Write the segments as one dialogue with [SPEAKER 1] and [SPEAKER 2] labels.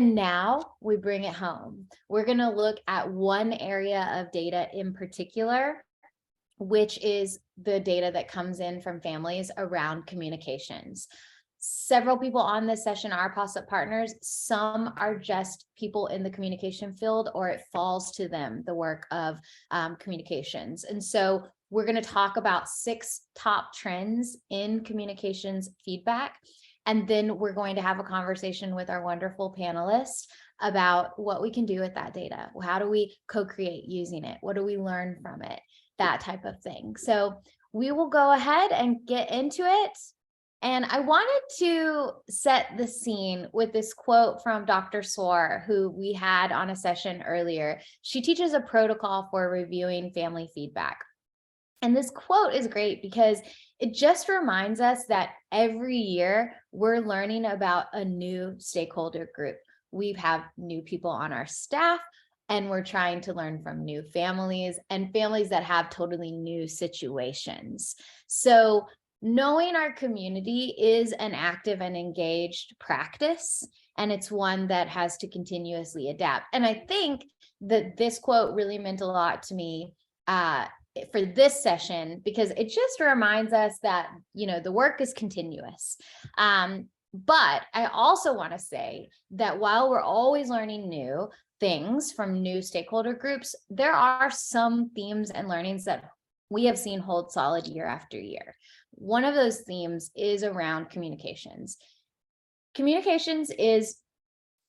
[SPEAKER 1] now we bring it home. We're going to look at one area of data in particular, which is the data that comes in from families around communications. Several people on this session are Possip partners. Some are just people in the communication field, or it falls to them, the work of communications. And so we're going to talk about 6 top trends in communications feedback. And then we're going to have a conversation with our wonderful panelists about what we can do with that data. How do we co-create using it? What do we learn from it? That type of thing. So we will go ahead and get into it. And I wanted to set the scene with this quote from Dr. Swar, who we had on a session earlier. She teaches a protocol for reviewing family feedback. And this quote is great because it just reminds us that every year we're learning about a new stakeholder group. We have new people on our staff, and we're trying to learn from new families and families that have totally new situations. So knowing our community is an active and engaged practice, and it's one that has to continuously adapt. And I think that this quote really meant a lot to me for this session, because it just reminds us that, the work is continuous. But I also want to say that while we're always learning new things from new stakeholder groups, there are some themes and learnings that we have seen hold solid year after year. One of those themes is around communications. Communications is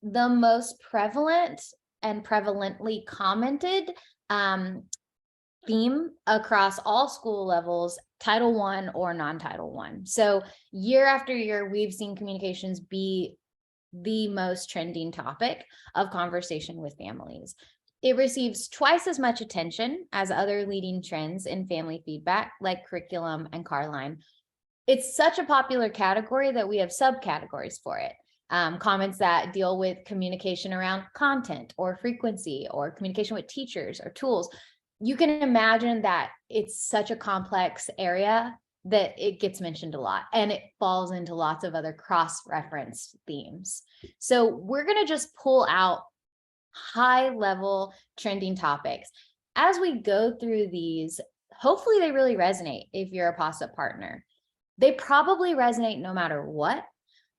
[SPEAKER 1] the most prevalent and prevalently commented theme across all school levels, Title I or non-Title I. So year after year, we've seen communications be the most trending topic of conversation with families. It receives twice as much attention as other leading trends in family feedback, like curriculum and car line. It's such a popular category that we have subcategories for it. Comments that deal with communication around content or frequency, or communication with teachers or tools. You can imagine that it's such a complex area that it gets mentioned a lot, and it falls into lots of other cross-referenced themes. So we're going to just pull out high-level trending topics. As we go through these, hopefully they really resonate if you're a Possip partner. They probably resonate no matter what.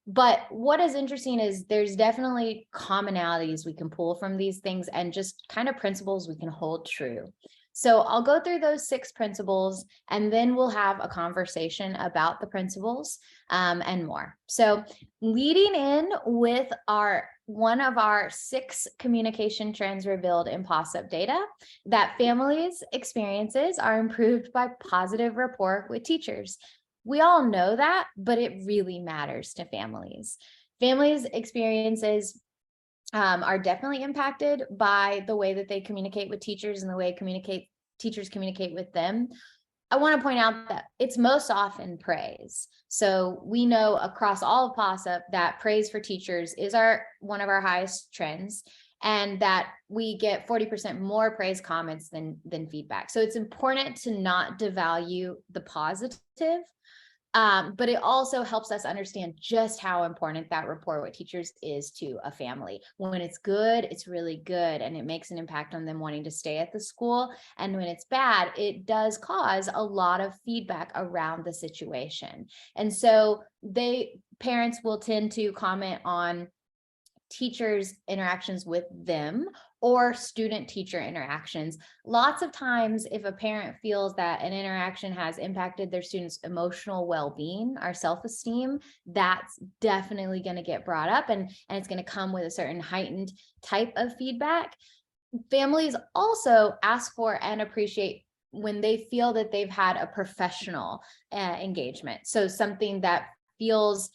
[SPEAKER 1] But what is interesting is there's definitely commonalities we can pull from these things, and just kind of principles we can hold true. So I'll go through those 6 principles, and then we'll have a conversation about the principles and more. So leading in with one of our 6 communication trends revealed in Possip data, that families' experiences are improved by positive rapport with teachers. We all know that, but it really matters to families. Families' experiences are definitely impacted by the way that they communicate with teachers and the way teachers communicate with them. I want to point out that it's most often praise. So we know across all of Possip that praise for teachers is one of our highest trends, and that we get 40% more praise comments than feedback. So it's important to not devalue the positive. But it also helps us understand just how important that rapport with teachers is to a family. When it's good, it's really good, and it makes an impact on them wanting to stay at the school. And when it's bad, it does cause a lot of feedback around the situation. And so parents will tend to comment on teachers' interactions with them or student-teacher interactions. Lots of times, if a parent feels that an interaction has impacted their student's emotional well-being or self-esteem, that's definitely going to get brought up, and it's going to come with a certain heightened type of feedback. Families also ask for and appreciate when they feel that they've had a professional engagement. So something that feels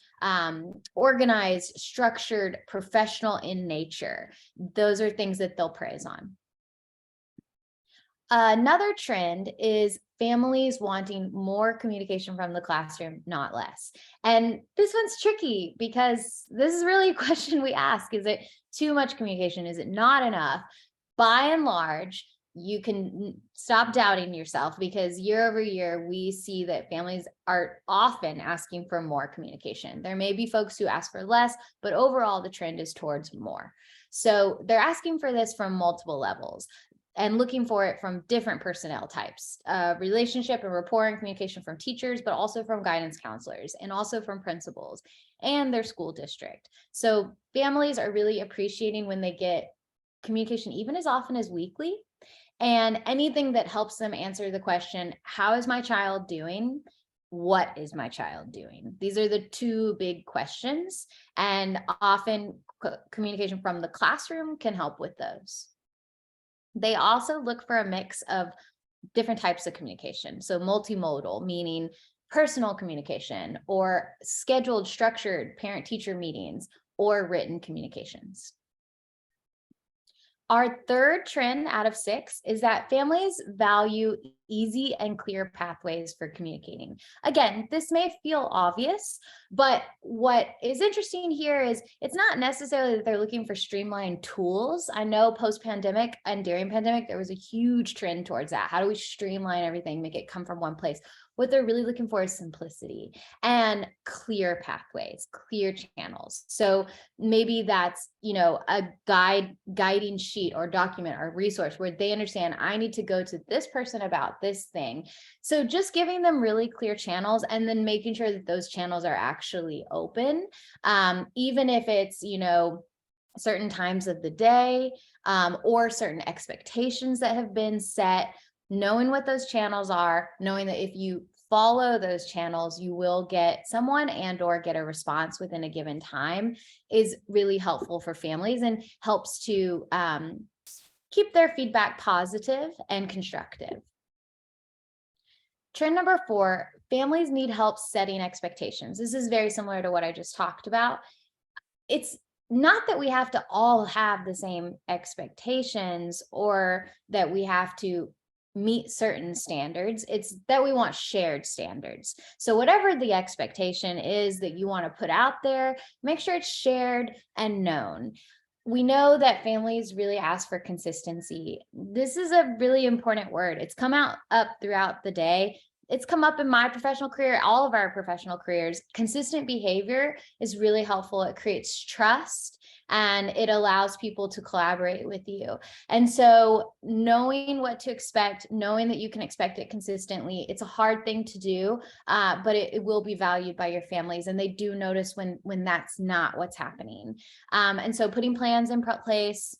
[SPEAKER 1] organized, structured, professional in nature. Those are things that they'll praise on. Another trend is families wanting more communication from the classroom, not less. And this one's tricky because this is really a question we ask. Is it too much communication? Is it not enough? By and large, you can stop doubting yourself, because year over year, we see that families are often asking for more communication. There may be folks who ask for less, but overall the trend is towards more. So they're asking for this from multiple levels and looking for it from different personnel types, relationship and rapport and communication from teachers, but also from guidance counselors and also from principals and their school district. So families are really appreciating when they get communication even as often as weekly, and anything that helps them answer the question, how is my child doing? What is my child doing? These are the two big questions, and often communication from the classroom can help with those. They also look for a mix of different types of communication. So multimodal, meaning personal communication or scheduled, structured parent-teacher meetings or written communications. Our third trend out of 6 is that families value easy and clear pathways for communicating. Again, this may feel obvious, but what is interesting here is it's not necessarily that they're looking for streamlined tools. I know post-pandemic and during pandemic, there was a huge trend towards that. How do we streamline everything, make it come from one place? What they're really looking for is simplicity and clear pathways, clear channels. So maybe that's, a guiding sheet or document or resource where they understand I need to go to this person about this thing. So just giving them really clear channels and then making sure that those channels are actually open, even if it's, certain times of the day, or certain expectations that have been set. Knowing what those channels are, knowing that if you follow those channels, you will get someone and or get a response within a given time is really helpful for families and helps to keep their feedback positive and constructive. Trend number 4, families need help setting expectations. This is very similar to what I just talked about. It's not that we have to all have the same expectations or that we have to meet certain standards. It's that we want shared standards. So whatever the expectation is that you want to put out there, make sure it's shared and known. We know that families really ask for consistency. This is a really important word. It's come up throughout the day. It's come up in my professional career, all of our professional careers. Consistent behavior is really helpful. It creates trust and it allows people to collaborate with you. And so knowing what to expect, knowing that you can expect it consistently, it's a hard thing to do, but it will be valued by your families. And they do notice when that's not what's happening. And so putting plans in place,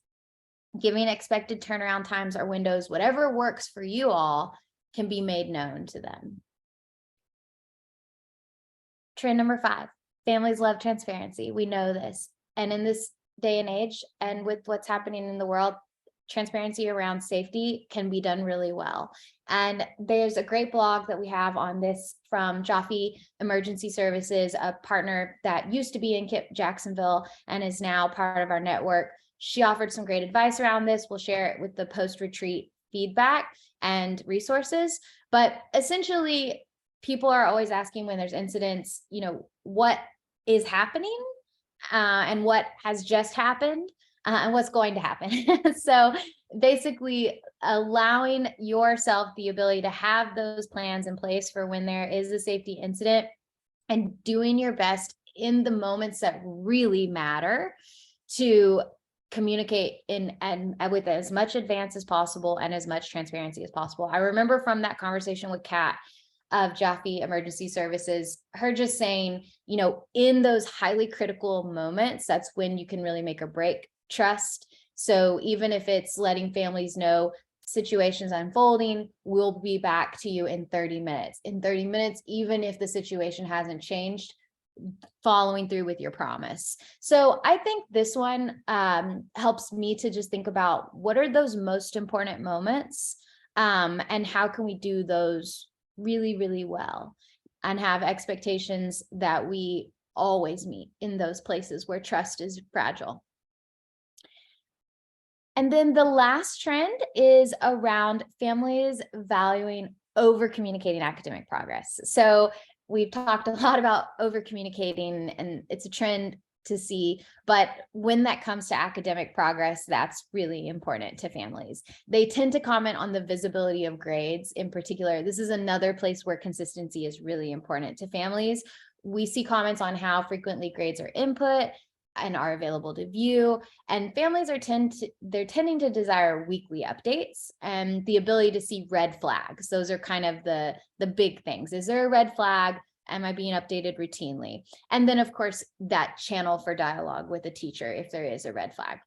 [SPEAKER 1] giving expected turnaround times or windows, whatever works for you all, can be made known to them. Trend number 5, families love transparency. We know this. And in this day and age, and with what's happening in the world, transparency around safety can be done really well. And there's a great blog that we have on this from Jaffe Emergency Services, a partner that used to be in Jacksonville and is now part of our network. She offered some great advice around this. We'll share it with the post-retreat feedback and resources. But essentially, people are always asking when there's incidents, what is happening and what has just happened and what's going to happen. So basically allowing yourself the ability to have those plans in place for when there is a safety incident and doing your best in the moments that really matter to communicate and with as much advance as possible and as much transparency as possible. I remember from that conversation with Kat of Jaffe Emergency Services, her just saying, in those highly critical moments, that's when you can really make or break trust. So even if it's letting families know situations unfolding, we'll be back to you in 30 minutes. In 30 minutes, even if the situation hasn't changed, following through with your promise. So I think this one helps me to just think about what are those most important moments and how can we do those really, really well and have expectations that we always meet in those places where trust is fragile. And then the last trend is around families valuing over communicating academic progress. So we've talked a lot about over communicating, and it's a trend to see. But when that comes to academic progress, that's really important to families. They tend to comment on the visibility of grades in particular. This is another place where consistency is really important to families. We see comments on how frequently grades are input and are available to view, and families are tending to desire weekly updates and the ability to see red flags. Those are kind of the big things. Is there a red flag? Am I being updated routinely? And then of course that channel for dialogue with a teacher if there is a red flag.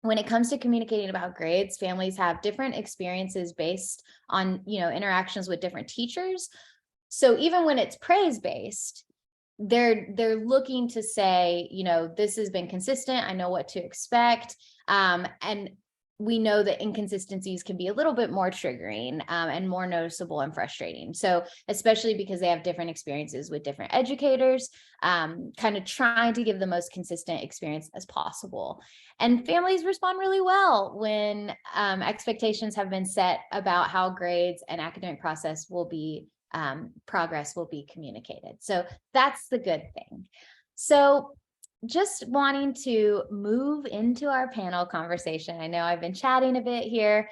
[SPEAKER 1] When it comes to communicating about grades, families have different experiences based on, interactions with different teachers. So even when it's praise-based, they're looking to say, this has been consistent. I know what to expect. And we know that inconsistencies can be a little bit more triggering and more noticeable and frustrating. So especially because they have different experiences with different educators, kind of trying to give the most consistent experience as possible. And families respond really well when expectations have been set about how grades and academic progress will be communicated. So that's the good thing. So just wanting to move into our panel conversation. I know I've been chatting a bit here.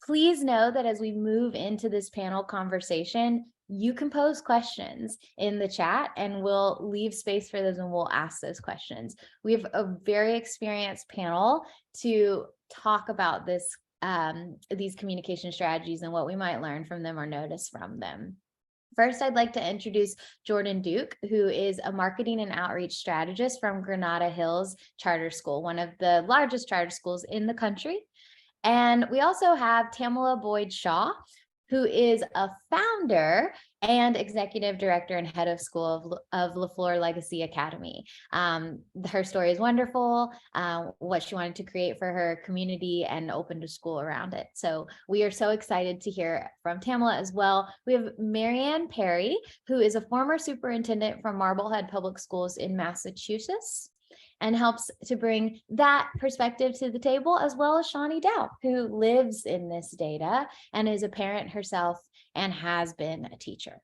[SPEAKER 1] Please know that as we move into this panel conversation, you can pose questions in the chat and we'll leave space for those and we'll ask those questions. We have a very experienced panel to talk about these communication strategies and what we might learn from them or notice from them. First, I'd like to introduce Jordan Duke, who is a marketing and outreach strategist from Granada Hills Charter School, one of the largest charter schools in the country. And we also have Tamala Boyd-Shaw, who is a founder and executive director and head of school of Leflore Legacy Academy. Her story is wonderful, what she wanted to create for her community and opened a school around it. So we are so excited to hear from Tamala as well. We have Maryann Perry, who is a former superintendent from Marblehead Public Schools in Massachusetts, and helps to bring that perspective to the table, as well as Shani Dowell, who lives in this data and is a parent herself and has been a teacher.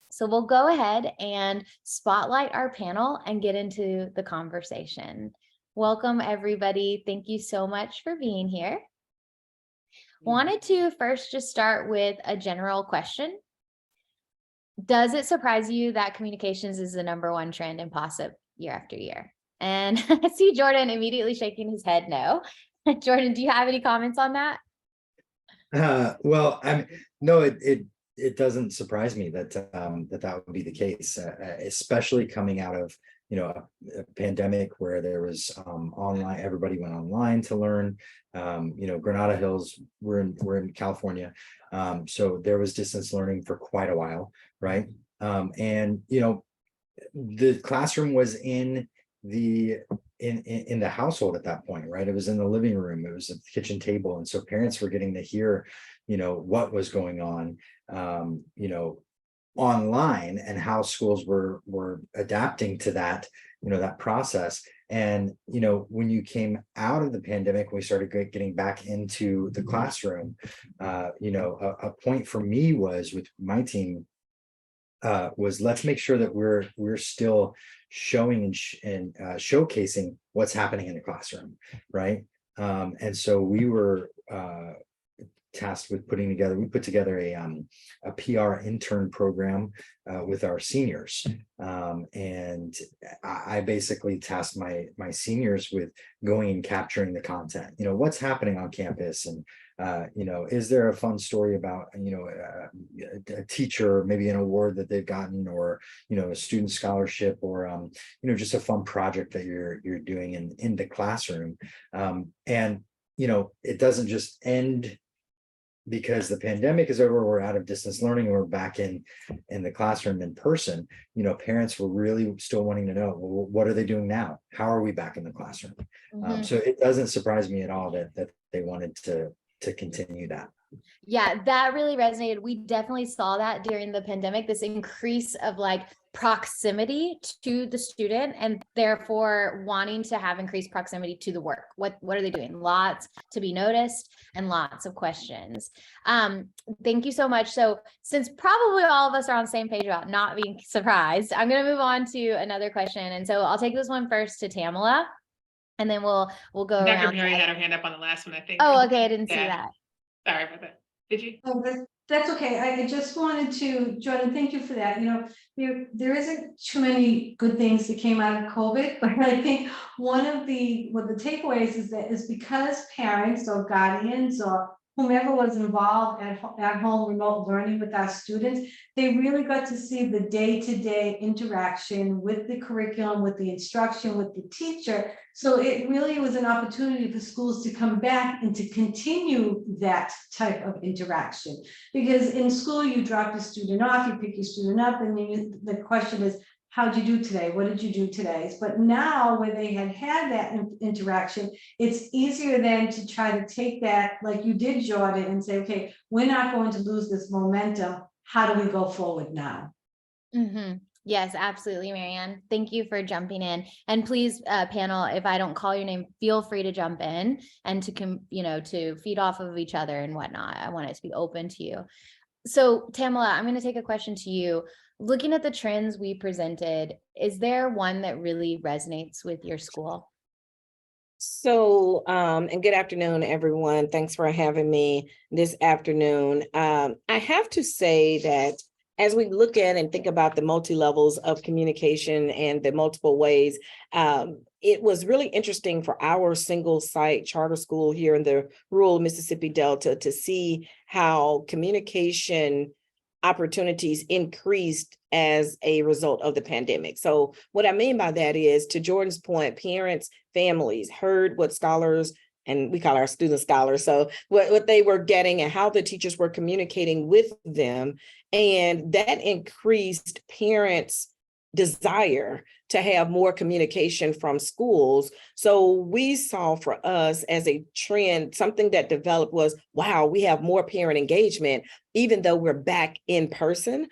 [SPEAKER 1] So we'll go ahead and spotlight our panel and get into the conversation. Welcome, everybody. Thank you so much for being here. Wanted to first just start with a general question. Does it surprise you that communications is the #1 trend in Possip year after year? And I see Jordan immediately shaking his head no. Jordan, do you have any comments on that?
[SPEAKER 2] Well, no, it doesn't surprise me that that would be the case, especially coming out of a pandemic where there was online. Everybody went online to learn. Granada Hills, we're in California, so there was distance learning for quite a while, right? And the classroom was in the household at that point, right? It was in the living room, it was at the kitchen table, and so parents were getting to hear what was going on online and how schools were adapting to that that process. And when you came out of the pandemic, we started getting back into the classroom. A point for me was with my team was, let's make sure that we're still showing and showcasing what's happening in the classroom, right? And so we were tasked with we put together a PR intern program with our seniors, and I basically tasked my seniors with going and capturing the content. What's happening on campus, and is there a fun story about a teacher, maybe an award that they've gotten, or a student scholarship, or just a fun project that you're doing in the classroom. And it doesn't just end because the pandemic is over, we're out of distance learning, and we're back in the classroom in person. Parents were really still wanting to know, well, what are they doing now? How are we back in the classroom? Mm-hmm. So it doesn't surprise me at all that they wanted to continue that.
[SPEAKER 1] Yeah, that really resonated. We definitely saw that during the pandemic, this increase of proximity to the student and therefore wanting to have increased proximity to the work. What are they doing? Lots to be noticed and lots of questions. Thank you so much. So since probably all of us are on the same page about not being surprised, I'm going to move on to another question. And so I'll take this one first to Tamala, and then we'll go
[SPEAKER 3] Dr.
[SPEAKER 1] around.
[SPEAKER 3] Mary had her hand up on the last one, I think.
[SPEAKER 1] Oh, okay. I didn't see that.
[SPEAKER 3] Sorry about that. Did you?
[SPEAKER 4] Oh, that's okay. I just wanted to, Jordan, thank you for that. You know, there isn't too many good things that came out of COVID, but I think one of the takeaways is because parents or guardians or whomever was involved at home remote learning with our students, they really got to see the day-to-day interaction with the curriculum, with the instruction, with the teacher. So it really was an opportunity for schools to come back and to continue that type of interaction. Because in school, you drop your student off, you pick your student up, and then the question is, how'd you do today? What did you do today? But now where they had that interaction, it's easier then to try to take that, like you did, Jordan, and say, okay, we're not going to lose this momentum. How do we go forward now?
[SPEAKER 1] Mm-hmm. Yes, absolutely, Maryann. Thank you for jumping in. And please, panel, if I don't call your name, feel free to jump in and to feed off of each other and whatnot. I want it to be open to you. So Tamala, I'm going to take a question to you. Looking at the trends we presented, is there one that really resonates with your school?
[SPEAKER 5] So, and good afternoon, everyone. Thanks for having me this afternoon. I have to say that as we look at and think about the multi-levels of communication and the multiple ways, it was really interesting for our single site charter school here in the rural Mississippi Delta to see how communication opportunities increased as a result of the pandemic. So what I mean by that is, to Jordan's point, parents, families heard what scholars, and we call our students scholars, so what they were getting and how the teachers were communicating with them. And that increased parents' desire to have more communication from schools. So we saw for us as a trend, something that developed was, wow, we have more parent engagement, even though we're back in person,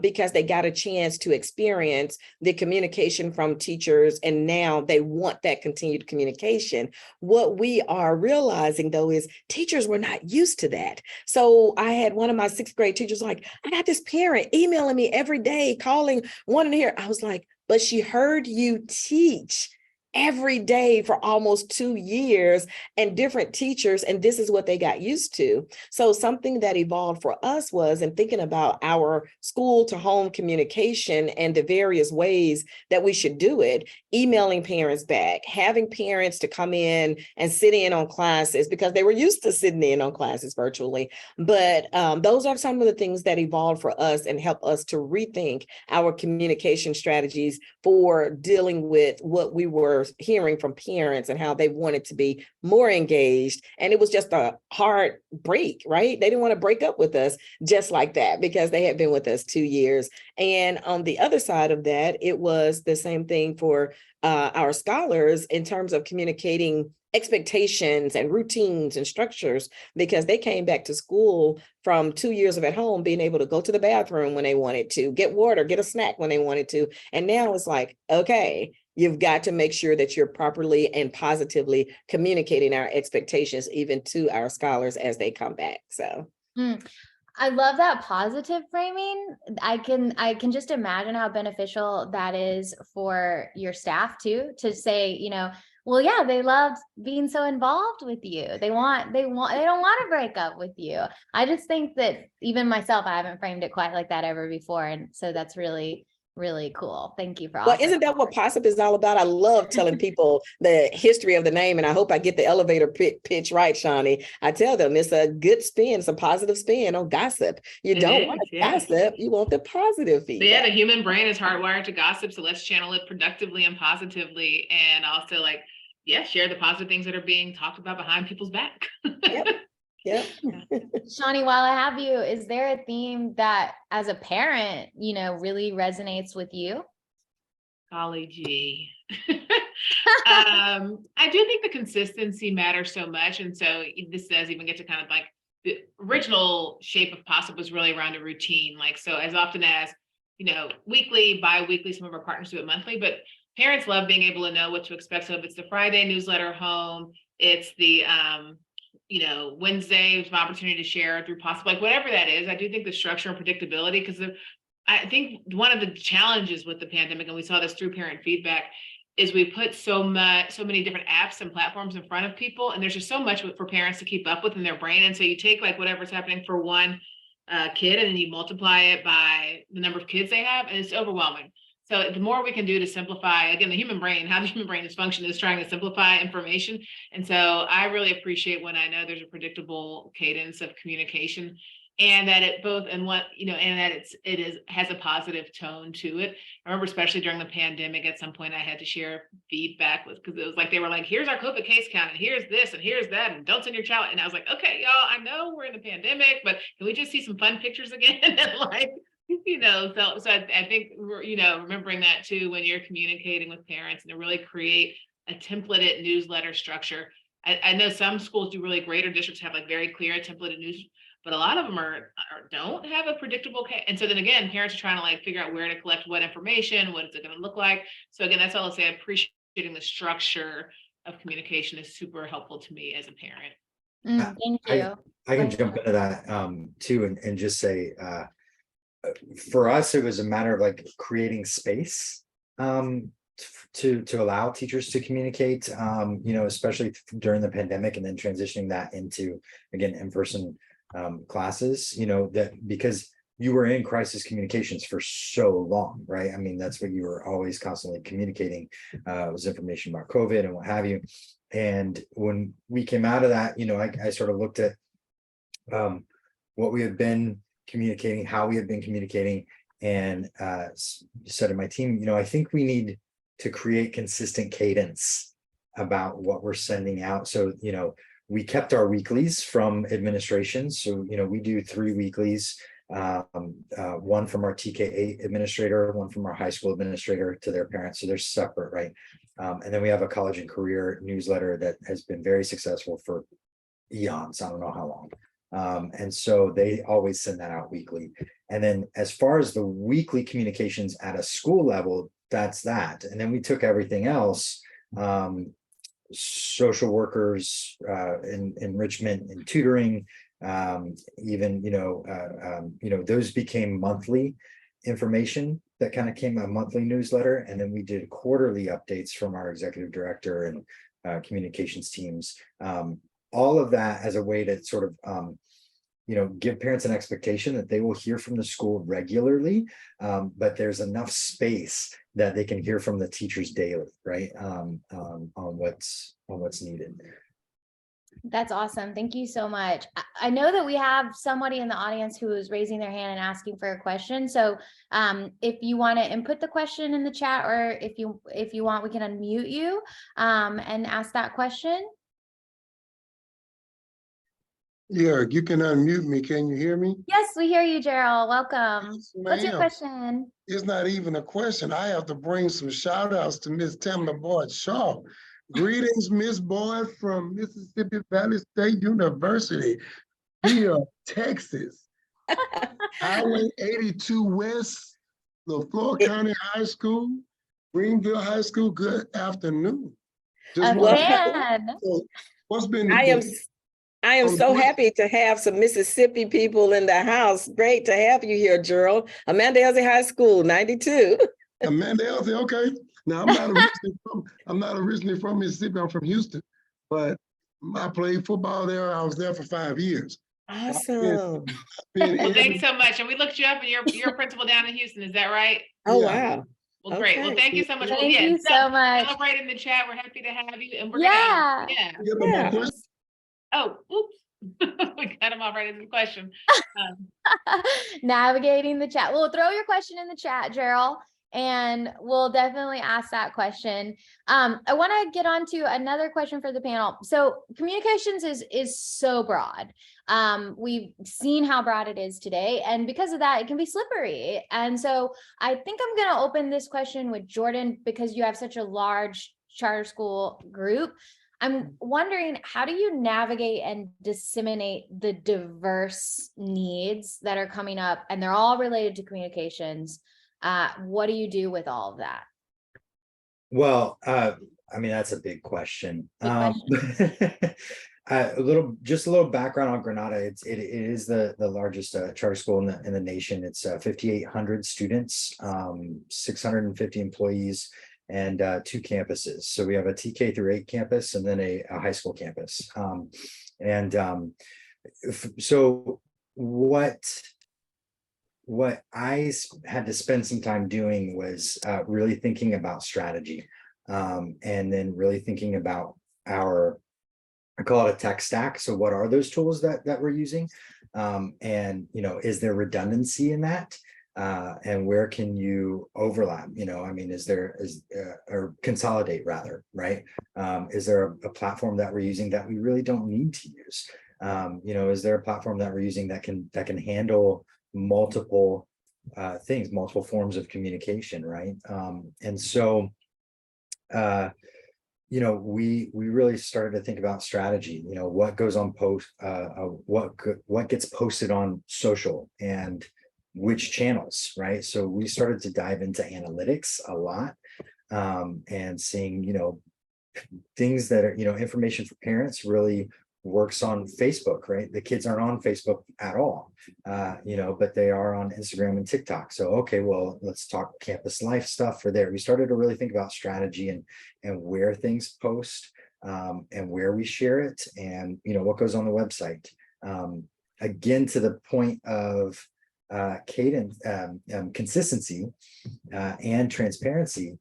[SPEAKER 5] because they got a chance to experience the communication from teachers, and now they want that continued communication. What we are realizing, though, is teachers were not used to that. So I had one of my sixth grade teachers like, I got this parent emailing me every day, calling, wanting to hear. I was like, but she heard you teach every day for almost 2 years and different teachers, and this is what they got used to. So something that evolved for us was in thinking about our school to home communication and the various ways that we should do it, emailing parents back, having parents to come in and sit in on classes because they were used to sitting in on classes virtually. But those are some of the things that evolved for us and help us to rethink our communication strategies for dealing with what we were hearing from parents and how they wanted to be more engaged. And it was just a hard break, right? They didn't want to break up with us just like that because they had been with us 2 years. And on the other side of that, it was the same thing for our scholars in terms of communicating expectations and routines and structures, because they came back to school from 2 years of at home being able to go to the bathroom when they wanted to, get water, get a snack when they wanted to. And now it's like, okay, you've got to make sure that you're properly and positively communicating our expectations even to our scholars as they come back. So
[SPEAKER 1] I love that positive framing. I can just imagine how beneficial that is for your staff too, to say, well, yeah, they loved being so involved with you. They don't want to break up with you. I just think that even myself, I haven't framed it quite like that ever before. And so that's really, really cool. Thank you for
[SPEAKER 5] Well, isn't that what Possip is all about? I love telling people the history of the name, and I hope I get the elevator pitch right, Shani. I tell them it's a good spin, it's a positive spin on gossip. You don't want to gossip, you want the positive feedback.
[SPEAKER 3] Yeah, the human brain is hardwired to gossip, so let's channel it productively and positively, and also share the positive things that are being talked about behind people's back.
[SPEAKER 5] Yep. Yeah.
[SPEAKER 1] Shani, while I have you, is there a theme that as a parent, really resonates with you?
[SPEAKER 3] Golly gee. I do think the consistency matters so much. And so this does even get to kind of like the original shape of Possip was really around a routine. So as often as weekly, bi-weekly, some of our partners do it monthly, but parents love being able to know what to expect. So if it's the Friday newsletter home, it's the Wednesday, there's an opportunity to share through Possip, like whatever that is. I do think the structure and predictability, because I think one of the challenges with the pandemic, and we saw this through parent feedback, is we put so many different apps and platforms in front of people, and there's just so much for parents to keep up with in their brain. And so you take like whatever's happening for one kid, and then you multiply it by the number of kids they have, and it's overwhelming. So the more we can do to simplify, again, the human brain, how the human brain is functioning is trying to simplify information. And so I really appreciate when I know there's a predictable cadence of communication, and that it both, and what, and that has a positive tone to it. I remember especially during the pandemic, at some point I had to share feedback because it was like, they were like, here's our COVID case count, and here's this, and here's that, and don't send your child. And I was like, okay, y'all, I know we're in the pandemic, but can we just see some fun pictures again? And like, so I think, remembering that too, when you're communicating with parents, and to really create a templated newsletter structure. I know some schools do really great, or districts have like very clear templated news, but a lot of them don't have a predictable. And so then again, parents are trying to like figure out where to collect what information, what is it going to look like. So again, that's all I'll say. Appreciating the structure of communication is super helpful to me as a parent.
[SPEAKER 1] Thank you.
[SPEAKER 2] I can jump into that too, and just say, for us, it was a matter of like creating space to allow teachers to communicate, especially during the pandemic, and then transitioning that into, again, in-person classes, that because you were in crisis communications for so long, right? I mean, that's what you were always constantly communicating, was information about COVID and what have you. And when we came out of that, I sort of looked at what we had been communicating, how we had been communicating, and said to my team, I think we need to create consistent cadence about what we're sending out. So, we kept our weeklies from administration. So, we do 3 weeklies, one from our TK8 administrator, one from our high school administrator to their parents. So they're separate, right? And then we have a college and career newsletter that has been very successful for eons. I don't know how long. And so they always send that out weekly. And then as far as the weekly communications at a school level, that's that. And then we took everything else, social workers, enrichment and tutoring, even, those became monthly information that kind of came a monthly newsletter. And then we did quarterly updates from our executive director and communications teams. All of that as a way to sort of, give parents an expectation that they will hear from the school regularly, but there's enough space that they can hear from the teachers daily, right? On what's needed.
[SPEAKER 1] That's awesome. Thank you so much. I know that we have somebody in the audience who is raising their hand and asking for a question. So if you want to input the question in the chat, or if you want, we can unmute you and ask that question.
[SPEAKER 6] Yeah, you can unmute me. Can you hear me?
[SPEAKER 1] Yes, we hear you, Gerald. Welcome.
[SPEAKER 6] Yes,
[SPEAKER 1] What's your question?
[SPEAKER 6] It's not even a question. I have to bring some shout outs to Miss Tamala Boyd Shaw. Greetings, Miss Boyd from Mississippi Valley State University, via Texas. Highway 82 West, Leflore County High School, Greenville High School. Good afternoon. What's been
[SPEAKER 5] I am so happy to have some Mississippi people in the house. Great to have you here, Gerald. Amanda Elsie High School, 92.
[SPEAKER 6] Amanda Elsie, okay. Now I'm not originally from Mississippi. I'm from Houston, but I played football there. I was there for 5 years.
[SPEAKER 5] Awesome.
[SPEAKER 3] Well, thanks so much. And we looked you up, and you're a principal down in Houston. Is that right?
[SPEAKER 5] Oh, wow.
[SPEAKER 3] Well, great. Well, thank you so much.
[SPEAKER 1] Thank you so much.
[SPEAKER 3] Celebrate in the chat. We're happy to have you. And we're
[SPEAKER 1] yeah.
[SPEAKER 3] Oh, oops. We cut him off right in the question.
[SPEAKER 1] Navigating the chat. We'll throw your question in the chat, Gerald, and we'll definitely ask that question. I want to get on to another question for the panel. So communications is so broad. We've seen how broad it is today, and because of that, it can be slippery. And so I think I'm going to open this question with Jordan, because you have such a large charter school group. I'm wondering, how do you navigate and disseminate the diverse needs that are coming up, and they're all related to communications, What do you do with all of that?
[SPEAKER 2] Well, I mean, that's a big question.
[SPEAKER 1] Big
[SPEAKER 2] Just a little background on Granada. It is the largest charter school in the nation. It's 5,800 students, 650 employees, and 2 campuses. So we have a TK through 8 campus and then a high school campus. So what had to spend some time doing was really thinking about strategy, and then really thinking about I call it a tech stack. So what are those tools that we're using? And, is there redundancy in that? And where can you overlap? I mean, or consolidate rather, right? Is there a platform that we're using that we really don't need to use? Is there a platform that we're using that can handle multiple things, multiple forms of communication, right? And so we really started to think about strategy. What goes on post, what gets posted on social, and which channels, right? So we started to dive into analytics a lot, and seeing things that are information for parents really works on Facebook, right? The kids aren't on Facebook at all, but they are on Instagram and TikTok. So, okay, well, let's talk campus life stuff for there. We started to really think about strategy and where things post, and where we share it, and what goes on the website. Again, to the point of cadence, consistency, and transparency.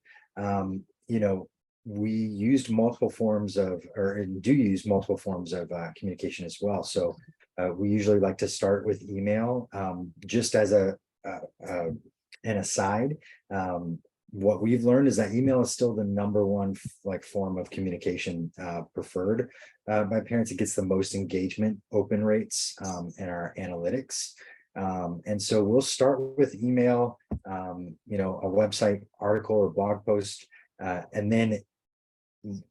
[SPEAKER 2] We used multiple forms of, or do use multiple forms of communication as well. So we usually like to start with email, just as an aside. What we've learned is that email is still the #1 form of communication preferred by parents. It gets the most engagement, open rates, in our analytics. And so we'll start with email, a website article or blog post, and then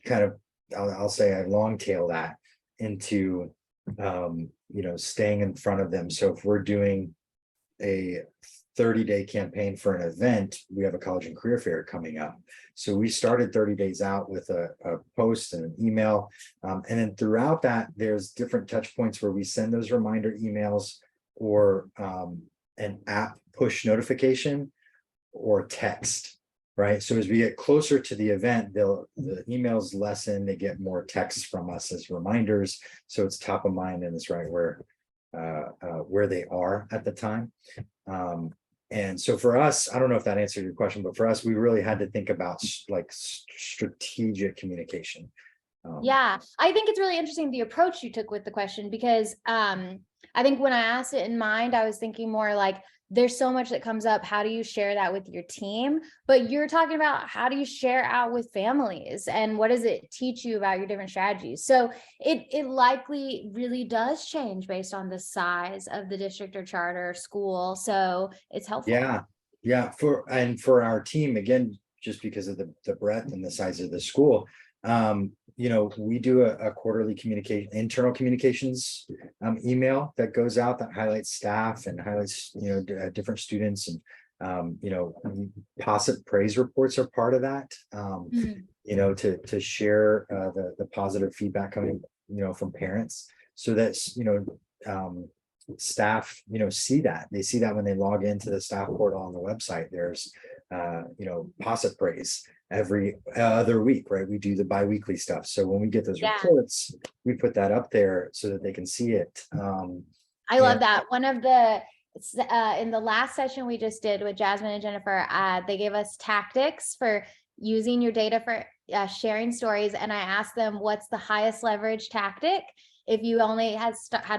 [SPEAKER 2] kind of, I'll say I long tail that into, staying in front of them. So if we're doing a 30-day campaign for an event, we have a college and career fair coming up. So we started 30 days out with a post and an email. And then throughout that, there's different touch points where we send those reminder emails, or an app push notification, or text. Right. So as we get closer to the event, the emails lessen, they get more texts from us as reminders. So it's top of mind, and it's right where they are at the time. And so for us, I don't know if that answered your question, but for us, we really had to think about strategic communication.
[SPEAKER 1] Yeah, I think it's really interesting the approach you took with the question, because I think when I asked it in mind, I was thinking more like, there's so much that comes up. How do you share that with your team? But you're talking about, how do you share out with families, and what does it teach you about your different strategies? So it likely really does change based on the size of the district or charter school. So it's helpful.
[SPEAKER 2] Yeah. For our team, again, just because of the breadth and the size of the school, we do a quarterly internal communications email that goes out that highlights staff and highlights different students, and Possip praise reports are part of that. To share the positive feedback coming from parents, so that staff see that. They see that when they log into the staff portal on the website. There's Possip praise every other week, right? We do the bi-weekly stuff. So when we get those reports, we put that up there so that they can see it.
[SPEAKER 1] I love that. One of the in the last session we just did with Jasmine and Jennifer, they gave us tactics for using your data for sharing stories. And I asked them, what's the highest leverage tactic if you only had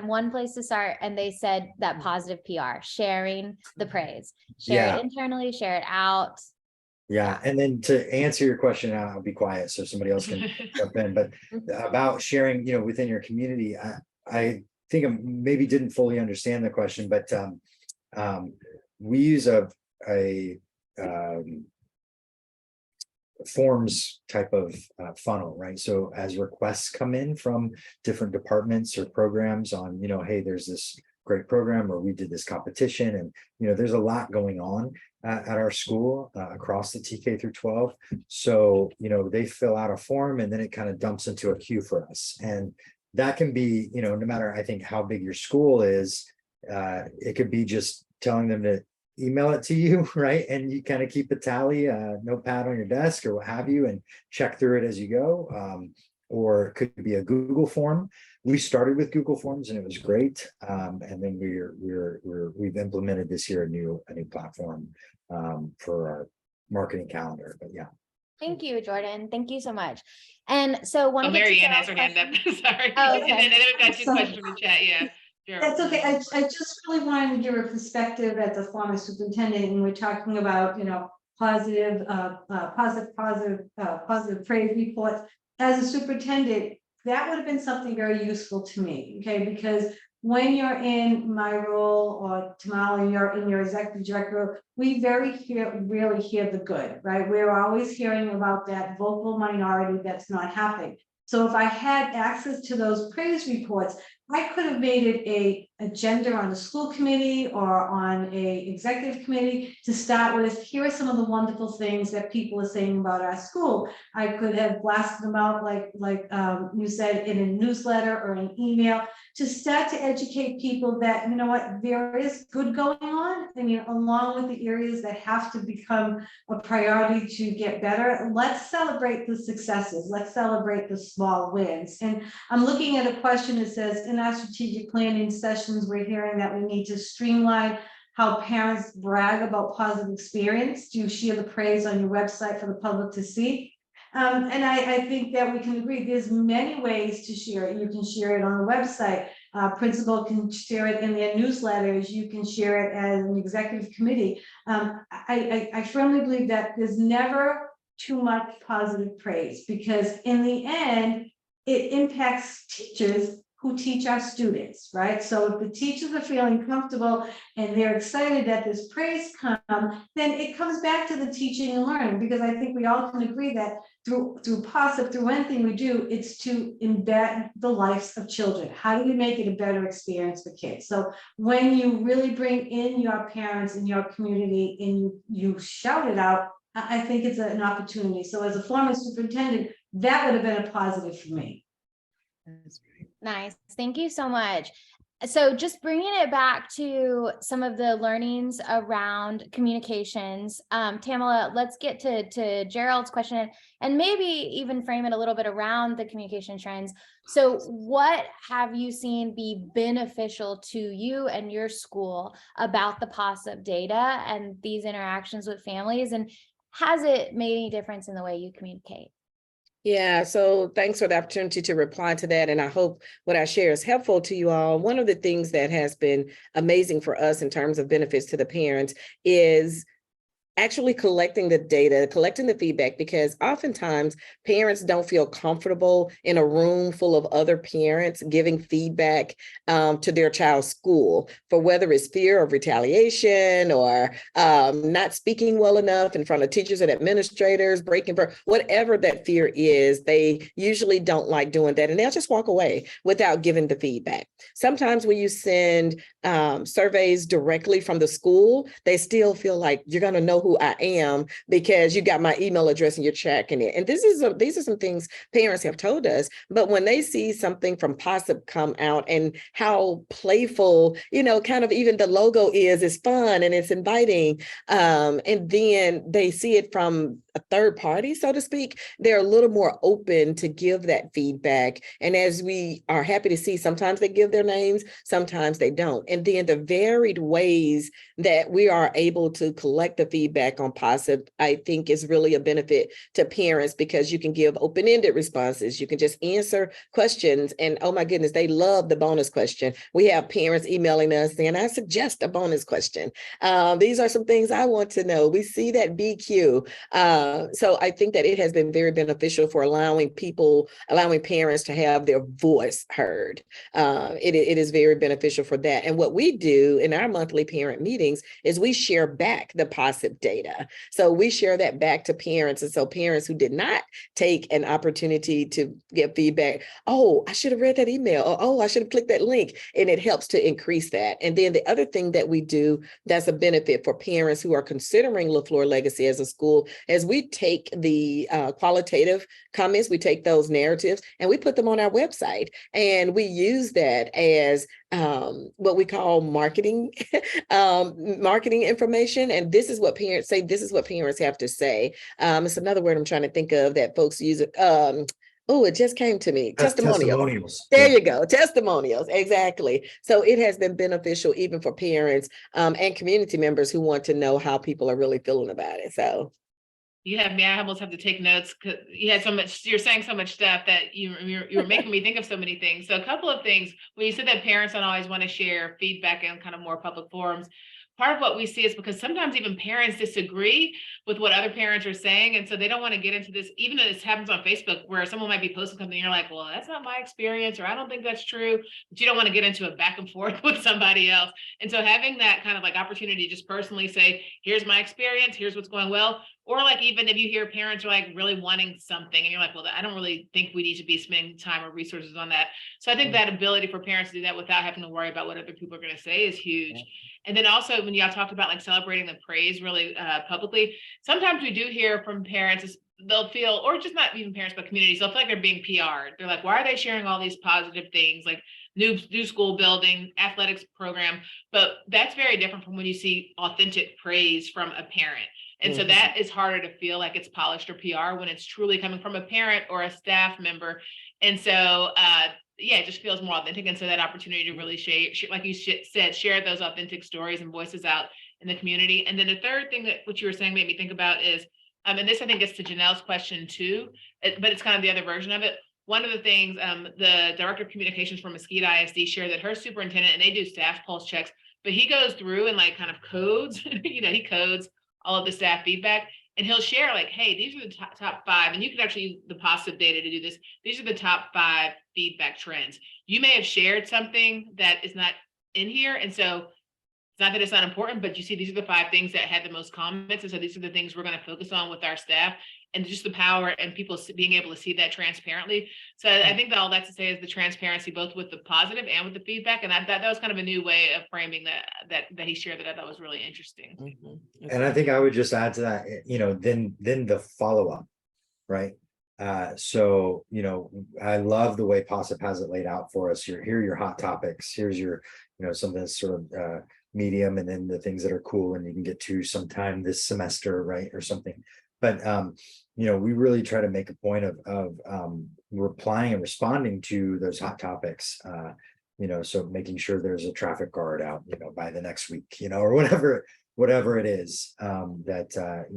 [SPEAKER 1] one place to start? And they said that positive PR, sharing the praise, share it internally, share it out.
[SPEAKER 2] Yeah. And then to answer your question, I'll be quiet so somebody else can jump in, but about sharing, within your community, I think I maybe didn't fully understand the question, but we use a forms type of funnel, right? So as requests come in from different departments or programs on, hey, there's this great program, or we did this competition, and there's a lot going on. at our school across the TK through 12. So, they fill out a form and then it kind of dumps into a queue for us. And that can be, no matter, I think, how big your school is, it could be just telling them to email it to you, right? And you kind of keep a tally, notepad on your desk or what have you, and check through it as you go. Or it could be a Google form. We started with Google Forms and it was great. And then we've implemented this year a new platform for our marketing calendar. But yeah.
[SPEAKER 1] Thank you, Jordan. Thank you so much. And so one.
[SPEAKER 3] Oh, Maryann has her hand up. Sorry.
[SPEAKER 1] Oh, okay.
[SPEAKER 3] And then we've got 2 questions from the chat. Yeah. Sure.
[SPEAKER 4] That's okay. I just really wanted to give a perspective as a former superintendent, and we're talking about, positive praise reports. As a superintendent, that would have been something very useful to me, okay? Because when you're in my role, or Tamala, you're in your executive director, we really hear the good, right? We're always hearing about that vocal minority that's not happening. So if I had access to those praise reports, I could have made it a agenda on the school committee or on a executive committee to start with. Here are some of the wonderful things that people are saying about our school. I could have blasted them out like you said, in a newsletter or an email, to start to educate people that, there is good going on. I mean, along with the areas that have to become a priority to get better, let's celebrate the successes. Let's celebrate the small wins. And I'm looking at a question that says, in our strategic planning sessions, we're hearing that we need to streamline how parents brag about positive experience. Do you share the praise on your website for the public to see? And I think that we can agree there's many ways to share it. You can share it on the website. Principal can share it in their newsletters. You can share it as an executive committee. I firmly believe that there's never too much positive praise, because in the end, it impacts teachers who teach our students, right? So if the teachers are feeling comfortable and they're excited that this praise comes, then it comes back to the teaching and learning, because I think we all can agree that through Possip, through anything we do, it's to embed the lives of children. How do we make it a better experience for kids? So when you really bring in your parents in your community and you shout it out, I think it's an opportunity. So as a former superintendent, that would have been a positive for me.
[SPEAKER 1] Nice. Thank you so much. So just bringing it back to some of the learnings around communications, Tamala, let's get to Gerald's question and maybe even frame it a little bit around the communication trends. So what have you seen be beneficial to you and your school about the Possip data and these interactions with families? And has it made any difference in the way you communicate?
[SPEAKER 5] Yeah, so thanks for the opportunity to reply to that. And I hope what I share is helpful to you all. One of the things that has been amazing for us in terms of benefits to the parents is actually collecting the data, collecting the feedback, because oftentimes parents don't feel comfortable in a room full of other parents giving feedback to their child's school, for whether it's fear of retaliation or not speaking well enough in front of teachers and administrators, breaking for whatever that fear is. They usually don't like doing that, and they'll just walk away without giving the feedback. Sometimes when you send surveys directly from the school, they still feel like you're going to know who I am because you got my email address and you're checking it. And these are some things parents have told us. But when they see something from Possip come out and how playful, kind of even the logo is fun and it's inviting, and then they see it from a third party, so to speak, they're a little more open to give that feedback. And as we are happy to see, sometimes they give their names, sometimes they don't. And then the varied ways that we are able to collect the feedback on Possip, I think is really a benefit to parents, because you can give open-ended responses. You can just answer questions. And oh my goodness, they love the bonus question. We have parents emailing us saying, I suggest a bonus question. These are some things I want to know. We see that BQ. So I think that it has been very beneficial for allowing parents to have their voice heard. It is very beneficial for that. And what we do in our monthly parent meetings is we share back the Possip data. So we share that back to parents. And so parents who did not take an opportunity to get feedback, oh, I should have read that email, or oh, I should have clicked that link. And it helps to increase that. And then the other thing that we do that's a benefit for parents who are considering Leflore Legacy as a school, as we take the qualitative comments, we take those narratives and we put them on our website. And we use that as what we call marketing, marketing information. And this is what parents say, this is what parents have to say. It's another word I'm trying to think of that folks use. Oh, it just came to me. Testimonials. There you go. Testimonials. Exactly. So it has been beneficial even for parents and community members who want to know how people are really feeling about it. So
[SPEAKER 3] you have me. I almost have to take notes because you had so much. You're saying so much stuff that you were making me think of so many things. So a couple of things. When you said that parents don't always want to share feedback in kind of more public forums, part of what we see is because sometimes even parents disagree with what other parents are saying. And so they don't want to get into this, even though this happens on Facebook where someone might be posting something, you're like, well, that's not my experience, or I don't think that's true, but you don't want to get into a back and forth with somebody else. And so having that kind of like opportunity to just personally say, here's my experience, here's what's going well. Or like, even if you hear parents are like really wanting something and you're like, well, I don't really think we need to be spending time or resources on that. So I think that ability for parents to do that without having to worry about what other people are going to say is huge. And then also when y'all talked about like celebrating the praise really publicly, sometimes we do hear from parents, they'll feel, or just not even parents, but communities, they'll feel like they're being PR'd. They're like, why are they sharing all these positive things like new school building, athletics program? But that's very different from when you see authentic praise from a parent. And so that is harder to feel like it's polished or PR when it's truly coming from a parent or a staff member. And so, yeah, it just feels more authentic. And so that opportunity to really share, like you said, share those authentic stories and voices out in the community. And then the third thing that what you were saying made me think about is, and this I think gets to Janelle's question too, but it's kind of the other version of it. One of the things, the director of communications from Mesquite ISD shared that her superintendent, and they do staff pulse checks, but he goes through and like kind of codes, he codes all of the staff feedback, and he'll share like, hey, these are the top 5, and you can actually use the Possip data to do this. These are the top 5 feedback trends. You may have shared something that is not in here, and so it's not that it's not important, but you see these are the 5 things that had the most comments, and so these are the things we're going to focus on with our staff, and just the power and people being able to see that transparently. So I think that all that to say is the transparency, both with the positive and with the feedback, and that was kind of a new way of framing that he shared that I thought was really interesting.
[SPEAKER 2] And I think I would just add to that, then the follow-up, right? So, I love the way Possip has it laid out for us. Here are your hot topics. Here's your, something that's sort of medium, and then the things that are cool and you can get to sometime this semester, right? Or something. But, we really try to make a point of replying and responding to those hot topics, so making sure there's a traffic guard out, by the next week, or whatever it is, that,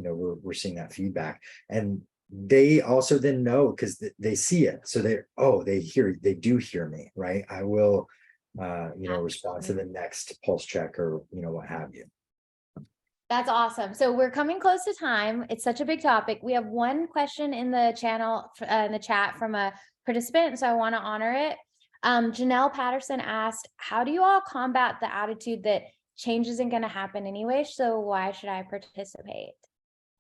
[SPEAKER 2] we're seeing that feedback. And they also then know because they see it. So they do hear me, right? I will, respond to the next pulse check or, what have you.
[SPEAKER 1] That's awesome. So we're coming close to time. It's such a big topic. We have one question in the channel, in the chat from a participant, so I want to honor it. Janelle Patterson asked, how do you all combat the attitude that change isn't going to happen anyway, so why should I participate?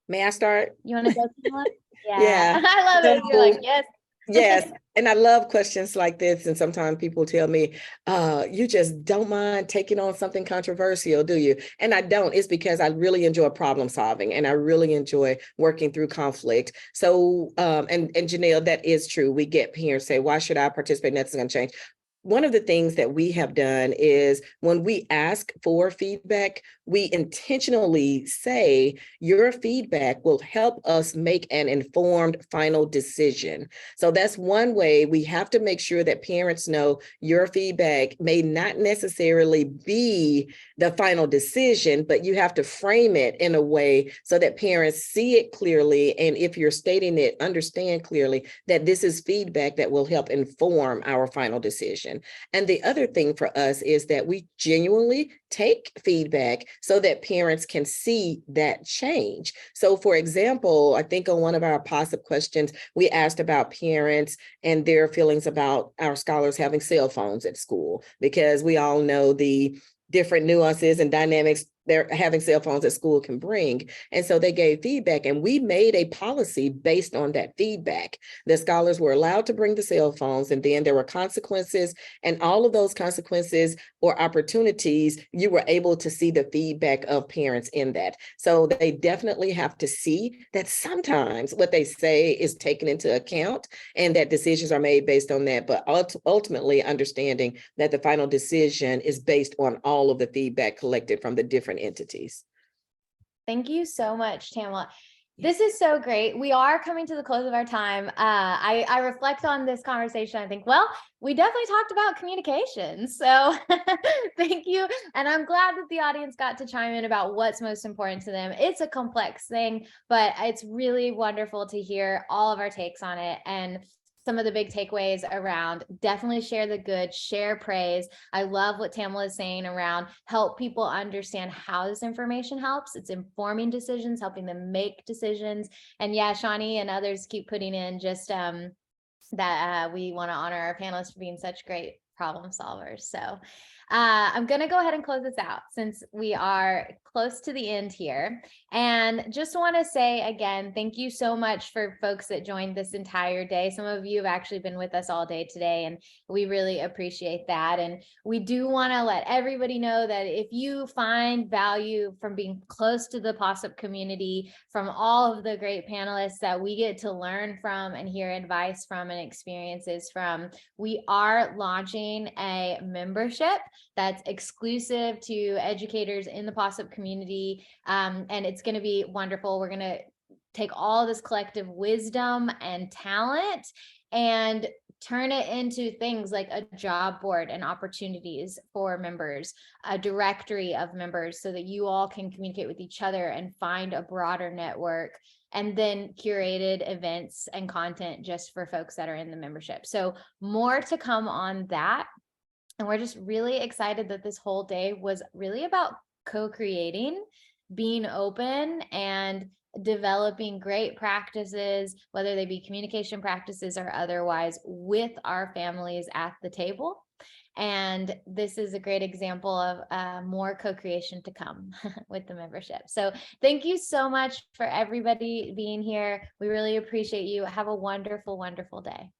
[SPEAKER 5] May I start?
[SPEAKER 1] You want to go, Tamala?
[SPEAKER 5] Yeah.
[SPEAKER 1] I love it. You're like, yes.
[SPEAKER 5] Yes. And I love questions like this. And sometimes people tell me, you just don't mind taking on something controversial, do you? And I don't. It's because I really enjoy problem solving and I really enjoy working through conflict. So, and Janelle, that is true. We get parents say, why should I participate? Nothing's going to change. One of the things that we have done is when we ask for feedback, we intentionally say your feedback will help us make an informed final decision. So that's one way. We have to make sure that parents know your feedback may not necessarily be the final decision, but you have to frame it in a way so that parents see it clearly. And if you're stating it, understand clearly that this is feedback that will help inform our final decision. decision. And the other thing for us is that we genuinely take feedback so that parents can see that change. So for example, I think on one of our Possip questions, we asked about parents and their feelings about our scholars having cell phones at school, because we all know the different nuances and dynamics they're having cell phones at school can bring. And so they gave feedback, and we made a policy based on that feedback. The scholars were allowed to bring the cell phones, and then there were consequences, and all of those consequences or opportunities, you were able to see the feedback of parents in that. So they definitely have to see that sometimes what they say is taken into account and that decisions are made based on that, but ultimately understanding that the final decision is based on all of the feedback collected from the different entities.
[SPEAKER 1] Thank you so much, Tamala. This is so great. We are coming to the close of our time. I reflect on this conversation. I think, well, we definitely talked about communication. So thank you. And I'm glad that the audience got to chime in about what's most important to them. It's a complex thing, but it's really wonderful to hear all of our takes on it. And some of the big takeaways around definitely share the good, share praise. I love what Tamala is saying around help people understand how this information helps. It's informing decisions, helping them make decisions. And yeah, Shani and others keep putting in just that we want to honor our panelists for being such great problem solvers. So I'm going to go ahead and close this out since we are close to the end here. And just want to say again, thank you so much for folks that joined this entire day. Some of you have actually been with us all day today, and we really appreciate that. And we do want to let everybody know that if you find value from being close to the Possip community, from all of the great panelists that we get to learn from and hear advice from and experiences from, we are launching a membership that's exclusive to educators in the Possip community. And it's going to be wonderful. We're going to take all this collective wisdom and talent and turn it into things like a job board and opportunities for members, a directory of members so that you all can communicate with each other and find a broader network, and then curated events and content just for folks that are in the membership. So more to come on that. And we're just really excited that this whole day was really about co-creating, being open, and developing great practices, whether they be communication practices or otherwise, with our families at the table. And this is a great example of more co-creation to come with the membership. So thank you so much for everybody being here. We really appreciate you. Have a wonderful, wonderful day.